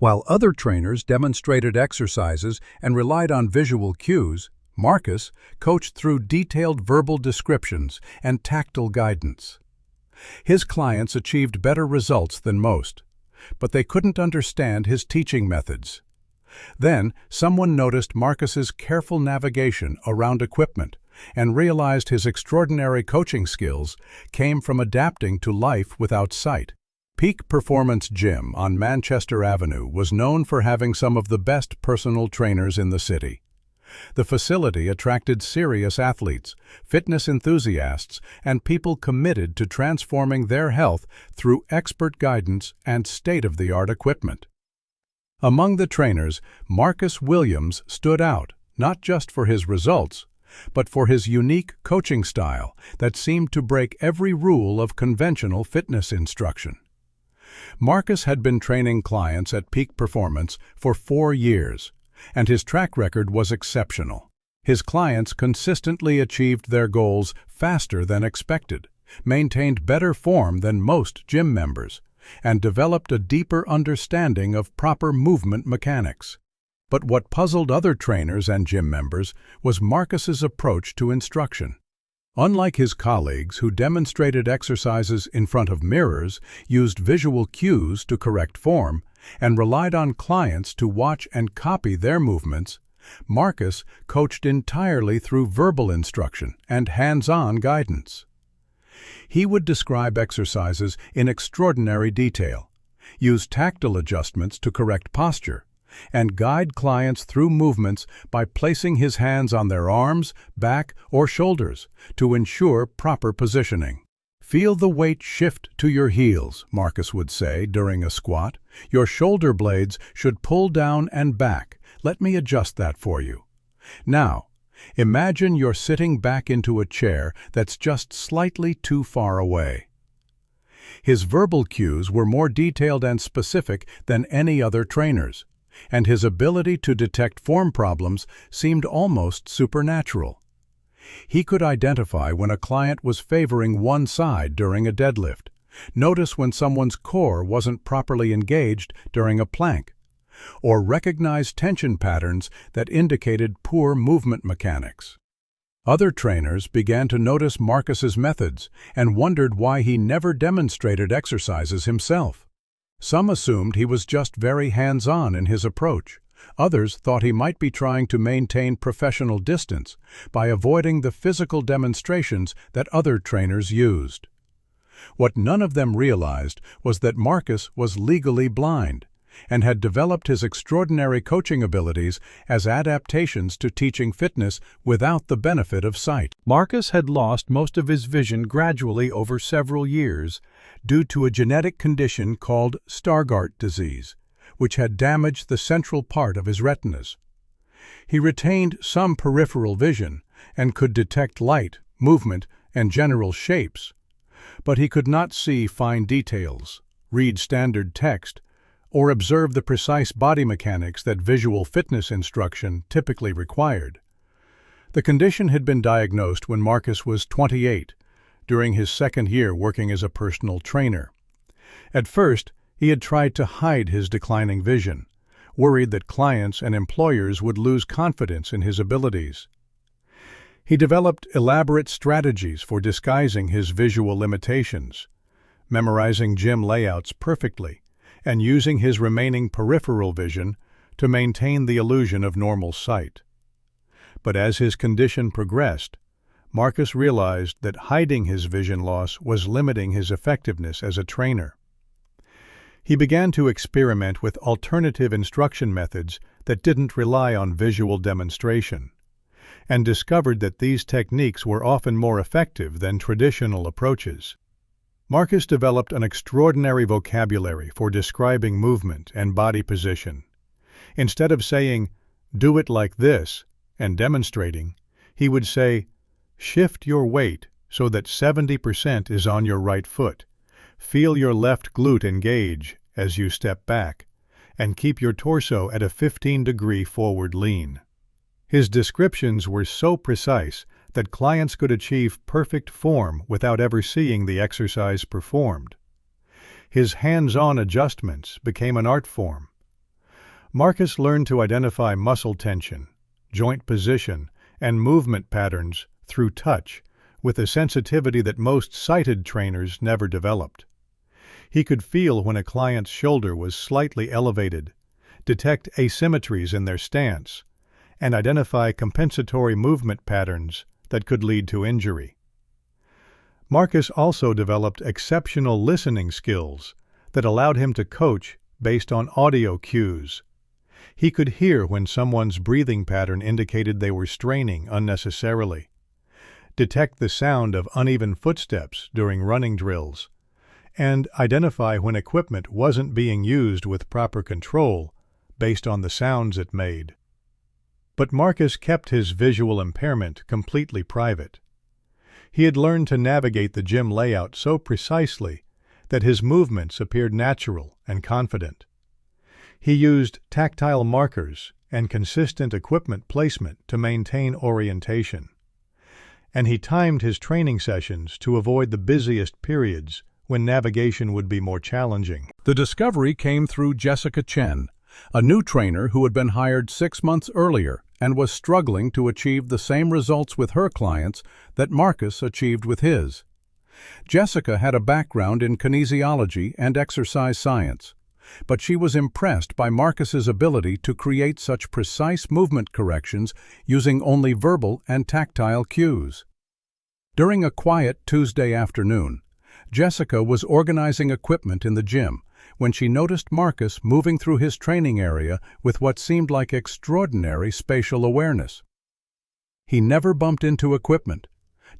While other trainers demonstrated exercises and relied on visual cues, Marcus coached through detailed verbal descriptions and tactile guidance. His clients achieved better results than most, but they couldn't understand his teaching methods. Then, someone noticed Marcus's careful navigation around equipment and realized his extraordinary coaching skills came from adapting to life without sight. Peak Performance Gym on Manchester Avenue was known for having some of the best personal trainers in the city. The facility attracted serious athletes, fitness enthusiasts, and people committed to transforming their health through expert guidance and state-of-the-art equipment. Among the trainers, Marcus Williams stood out, not just for his results, but for his unique coaching style that seemed to break every rule of conventional fitness instruction. Marcus had been training clients at Peak Performance for 4 years, and his track record was exceptional. His clients consistently achieved their goals faster than expected, maintained better form than most gym members, and developed a deeper understanding of proper movement mechanics. But what puzzled other trainers and gym members was Marcus's approach to instruction. Unlike his colleagues who demonstrated exercises in front of mirrors, used visual cues to correct form, and relied on clients to watch and copy their movements, Marcus coached entirely through verbal instruction and hands-on guidance. He would describe exercises in extraordinary detail, use tactile adjustments to correct posture, and guide clients through movements by placing his hands on their arms, back, or shoulders to ensure proper positioning. "Feel the weight shift to your heels," Marcus would say during a squat. "Your shoulder blades should pull down and back. Let me adjust that for you. Now, imagine you're sitting back into a chair that's just slightly too far away." His verbal cues were more detailed and specific than any other trainer's, and his ability to detect form problems seemed almost supernatural. He could identify when a client was favoring one side during a deadlift, notice when someone's core wasn't properly engaged during a plank, or recognize tension patterns that indicated poor movement mechanics. Other trainers began to notice Marcus's methods and wondered why he never demonstrated exercises himself. Some assumed he was just very hands-on in his approach. Others thought he might be trying to maintain professional distance by avoiding the physical demonstrations that other trainers used. What none of them realized was that Marcus was legally blind and had developed his extraordinary coaching abilities as adaptations to teaching fitness without the benefit of sight. Marcus had lost most of his vision gradually over several years due to a genetic condition called Stargardt disease, which had damaged the central part of his retinas. He retained some peripheral vision and could detect light, movement, and general shapes, but he could not see fine details, read standard text, or observe the precise body mechanics that visual fitness instruction typically required. The condition had been diagnosed when Marcus was 28, during his second year working as a personal trainer. At first, he had tried to hide his declining vision, worried that clients and employers would lose confidence in his abilities. He developed elaborate strategies for disguising his visual limitations, memorizing gym layouts perfectly, and using his remaining peripheral vision to maintain the illusion of normal sight. But as his condition progressed, Marcus realized that hiding his vision loss was limiting his effectiveness as a trainer. He began to experiment with alternative instruction methods that didn't rely on visual demonstration, and discovered that these techniques were often more effective than traditional approaches. Marcus developed an extraordinary vocabulary for describing movement and body position. Instead of saying, "Do it like this," and demonstrating, he would say, "Shift your weight so that 70% is on your right foot. Feel your left glute engage as you step back, and keep your torso at a 15-degree forward lean." His descriptions were so precise that clients could achieve perfect form without ever seeing the exercise performed. His hands-on adjustments became an art form, Marcus learned to identify muscle tension, joint position, and movement patterns through touch with a sensitivity that most sighted trainers never developed. He could feel when a client's shoulder was slightly elevated, detect asymmetries in their stance, and identify compensatory movement patterns that could lead to injury. Marcus also developed exceptional listening skills that allowed him to coach based on audio cues. He could hear when someone's breathing pattern indicated they were straining unnecessarily, detect the sound of uneven footsteps during running drills, and identify when equipment wasn't being used with proper control based on the sounds it made. But Marcus kept his visual impairment completely private. He had learned to navigate the gym layout so precisely that his movements appeared natural and confident. He used tactile markers and consistent equipment placement to maintain orientation. And he timed his training sessions to avoid the busiest periods when navigation would be more challenging. The discovery came through Jessica Chen, a new trainer who had been hired 6 months earlier and was struggling to achieve the same results with her clients that Marcus achieved with his. Jessica had a background in kinesiology and exercise science, but she was impressed by Marcus's ability to create such precise movement corrections using only verbal and tactile cues. During a quiet Tuesday afternoon, Jessica was organizing equipment in the gym when she noticed Marcus moving through his training area with what seemed like extraordinary spatial awareness. He never bumped into equipment,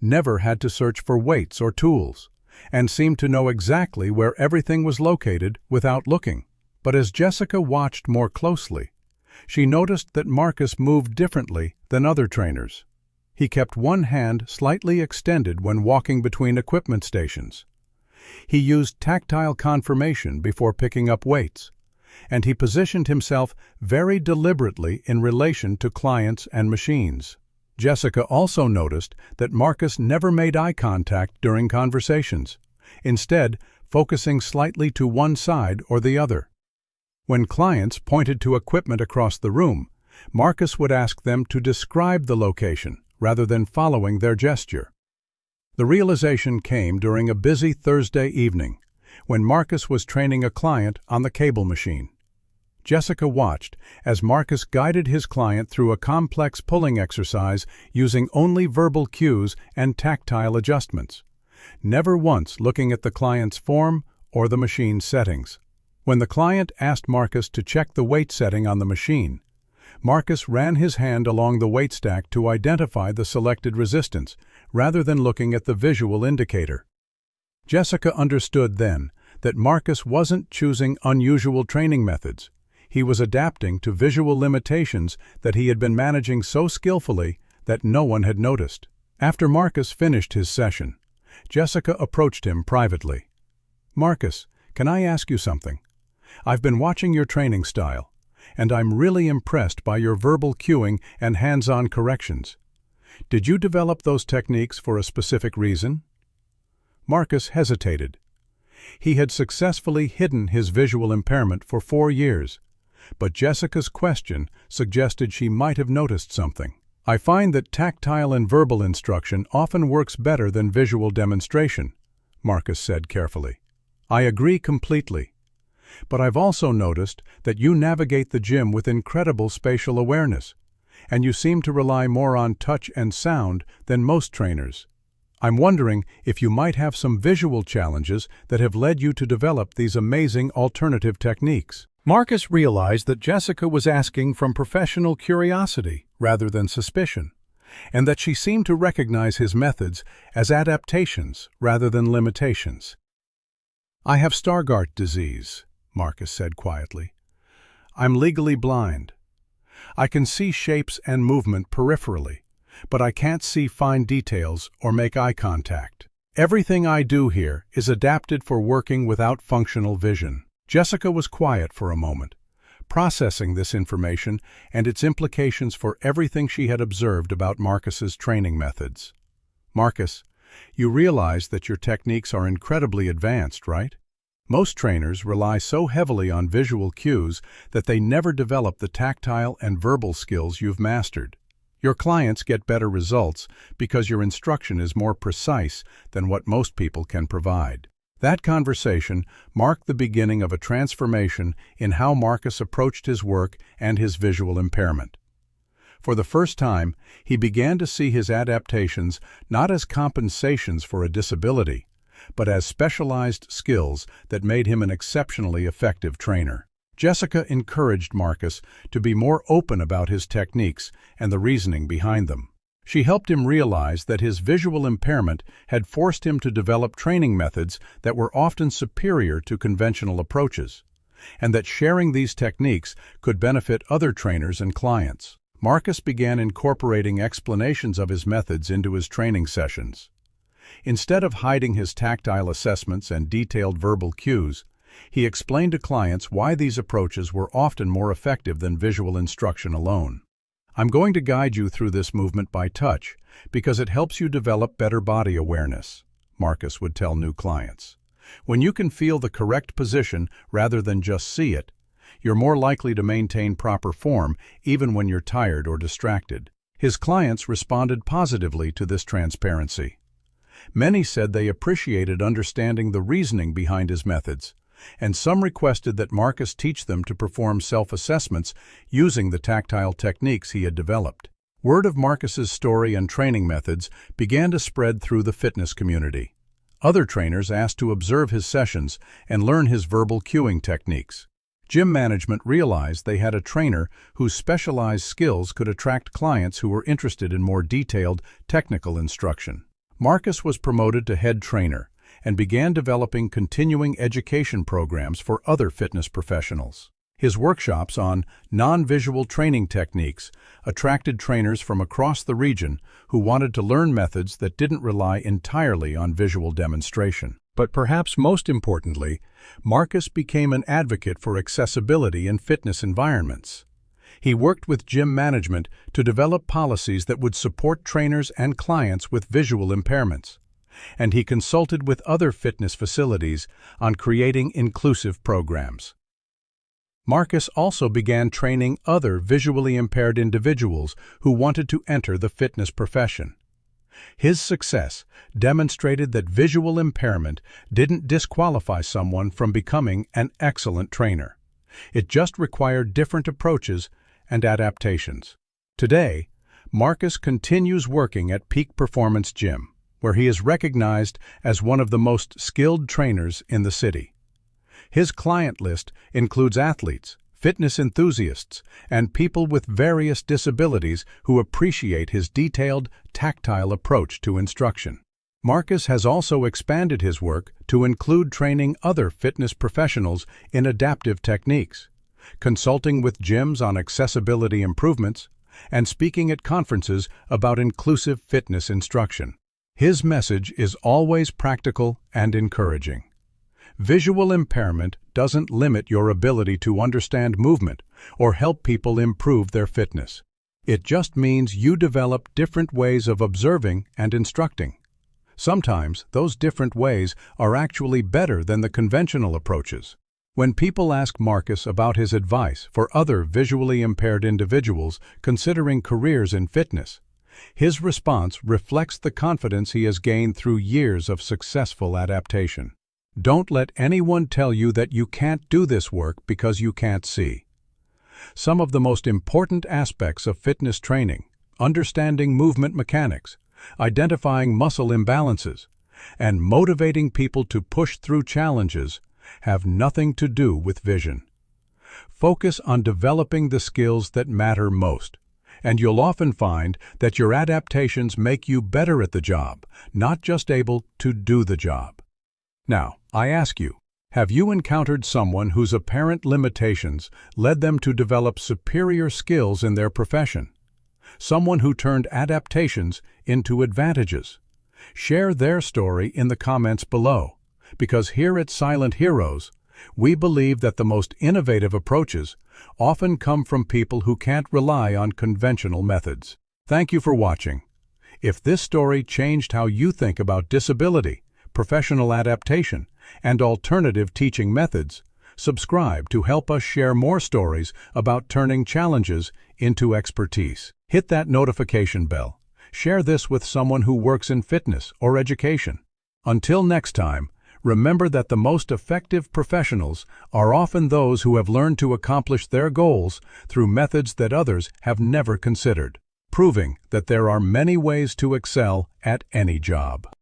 never had to search for weights or tools, and seemed to know exactly where everything was located without looking. But as Jessica watched more closely, she noticed that Marcus moved differently than other trainers. He kept one hand slightly extended when walking between equipment stations. He used tactile confirmation before picking up weights, and he positioned himself very deliberately in relation to clients and machines. Jessica also noticed that Marcus never made eye contact during conversations, instead focusing slightly to one side or the other. When clients pointed to equipment across the room, Marcus would ask them to describe the location rather than following their gesture. The realization came during a busy Thursday evening when Marcus was training a client on the cable machine. Jessica watched as Marcus guided his client through a complex pulling exercise using only verbal cues and tactile adjustments, never once looking at the client's form or the machine's settings. When the client asked Marcus to check the weight setting on the machine, Marcus ran his hand along the weight stack to identify the selected resistance, rather than looking at the visual indicator. Jessica understood then that Marcus wasn't choosing unusual training methods. He was adapting to visual limitations that he had been managing so skillfully that no one had noticed. After Marcus finished his session, Jessica approached him privately. "Marcus, can I ask you something? I've been watching your training style, and I'm really impressed by your verbal cueing and hands-on corrections. Did you develop those techniques for a specific reason?" Marcus hesitated. He had successfully hidden his visual impairment for 4 years, but Jessica's question suggested she might have noticed something. "I find that tactile and verbal instruction often works better than visual demonstration," Marcus said carefully. "I agree completely. But I've also noticed that you navigate the gym with incredible spatial awareness, and you seem to rely more on touch and sound than most trainers. I'm wondering if you might have some visual challenges that have led you to develop these amazing alternative techniques." Marcus realized that Jessica was asking from professional curiosity rather than suspicion, and that she seemed to recognize his methods as adaptations rather than limitations. "I have Stargardt disease," Marcus said quietly. "I'm legally blind. I can see shapes and movement peripherally, but I can't see fine details or make eye contact. Everything I do here is adapted for working without functional vision." Jessica was quiet for a moment, processing this information and its implications for everything she had observed about Marcus's training methods. "Marcus, you realize that your techniques are incredibly advanced, right?" Most trainers rely so heavily on visual cues that they never develop the tactile and verbal skills you've mastered. Your clients get better results because your instruction is more precise than what most people can provide. That conversation marked the beginning of a transformation in how Marcus approached his work and his visual impairment. For the first time, he began to see his adaptations not as compensations for a disability, but as specialized skills that made him an exceptionally effective trainer. Jessica encouraged Marcus to be more open about his techniques and the reasoning behind them. She helped him realize that his visual impairment had forced him to develop training methods that were often superior to conventional approaches, and that sharing these techniques could benefit other trainers and clients. Marcus began incorporating explanations of his methods into his training sessions. Instead of hiding his tactile assessments and detailed verbal cues, he explained to clients why these approaches were often more effective than visual instruction alone. "I'm going to guide you through this movement by touch because it helps you develop better body awareness," Marcus would tell new clients. "When you can feel the correct position rather than just see it, you're more likely to maintain proper form even when you're tired or distracted." His clients responded positively to this transparency. Many said they appreciated understanding the reasoning behind his methods, and some requested that Marcus teach them to perform self-assessments using the tactile techniques he had developed. Word of Marcus's story and training methods began to spread through the fitness community. Other trainers asked to observe his sessions and learn his verbal cueing techniques. Gym management realized they had a trainer whose specialized skills could attract clients who were interested in more detailed, technical instruction. Marcus was promoted to head trainer and began developing continuing education programs for other fitness professionals. His workshops on non-visual training techniques attracted trainers from across the region who wanted to learn methods that didn't rely entirely on visual demonstration. But perhaps most importantly, Marcus became an advocate for accessibility in fitness environments. He worked with gym management to develop policies that would support trainers and clients with visual impairments, and he consulted with other fitness facilities on creating inclusive programs. Marcus also began training other visually impaired individuals who wanted to enter the fitness profession. His success demonstrated that visual impairment didn't disqualify someone from becoming an excellent trainer. It just required different approaches and adaptations. Today, Marcus continues working at Peak Performance Gym, where he is recognized as one of the most skilled trainers in the city. His client list includes athletes, fitness enthusiasts, and people with various disabilities who appreciate his detailed, tactile approach to instruction. Marcus has also expanded his work to include training other fitness professionals in adaptive techniques, consulting with gyms on accessibility improvements, and speaking at conferences about inclusive fitness instruction. His message is always practical and encouraging. Visual impairment doesn't limit your ability to understand movement or help people improve their fitness. It just means you develop different ways of observing and instructing. Sometimes those different ways are actually better than the conventional approaches. When people ask Marcus about his advice for other visually impaired individuals considering careers in fitness, his response reflects the confidence he has gained through years of successful adaptation. Don't let anyone tell you that you can't do this work because you can't see. Some of the most important aspects of fitness training, understanding movement mechanics, identifying muscle imbalances, and motivating people to push through challenges, have nothing to do with vision. Focus on developing the skills that matter most, and you'll often find that your adaptations make you better at the job, not just able to do the job. Now, I ask you, have you encountered someone whose apparent limitations led them to develop superior skills in their profession? Someone who turned adaptations into advantages? Share their story in the comments below, because here at Silent Heroes, we believe that the most innovative approaches often come from people who can't rely on conventional methods. Thank you for watching. If this story changed how you think about disability, professional adaptation, and alternative teaching methods, subscribe to help us share more stories about turning challenges into expertise. Hit that notification bell. Share this with someone who works in fitness or education. Until next time, remember that the most effective professionals are often those who have learned to accomplish their goals through methods that others have never considered, proving that there are many ways to excel at any job.